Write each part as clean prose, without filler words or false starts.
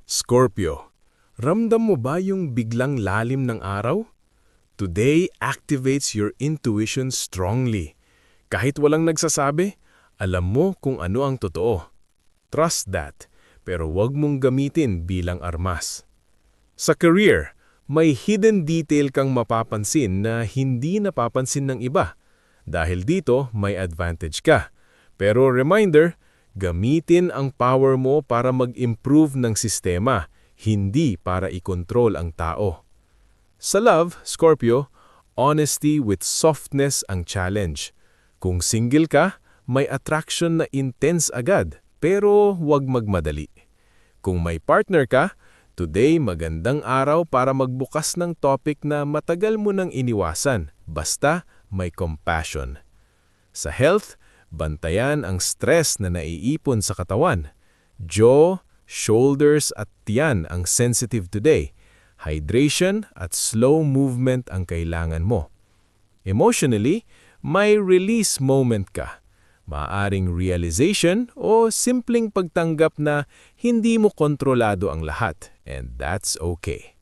Scorpio, ramdam mo ba yung biglang lalim ng araw? Today activates your intuition strongly. Kahit walang nagsasabi, alam mo kung ano ang totoo. Trust that, pero wag mong gamitin bilang armas. Sa career, may hidden detail kang mapapansin na hindi napapansin ng iba. Dahil dito, may advantage ka. Pero reminder, gamitin ang power mo para mag-improve ng sistema, hindi para i-control ang tao. Sa love, Scorpio, honesty with softness ang challenge. Kung single ka, may attraction na intense agad, pero huwag magmadali. Kung may partner ka, today magandang araw para magbukas ng topic na matagal mo nang iniwasan, basta may compassion. Sa health, bantayan ang stress na naiipon sa katawan. Jaw, shoulders at tiyan ang sensitive today. Hydration at slow movement ang kailangan mo. Emotionally, may release moment ka. Maaring realization o simpleng pagtanggap na hindi mo kontrolado ang lahat, and that's okay.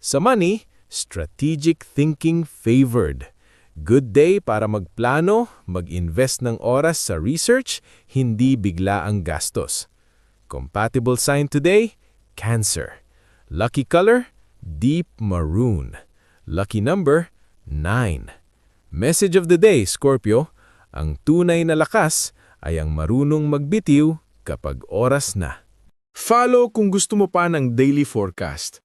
Sa money, strategic thinking favored. Good day para magplano, mag-invest ng oras sa research, hindi bigla ang gastos. Compatible sign today, Cancer. Lucky color, deep maroon. Lucky number, 9. Message of the day, Scorpio. Ang tunay na lakas ay ang marunong magbitiw kapag oras na. Follow kung gusto mo pa ng daily forecast.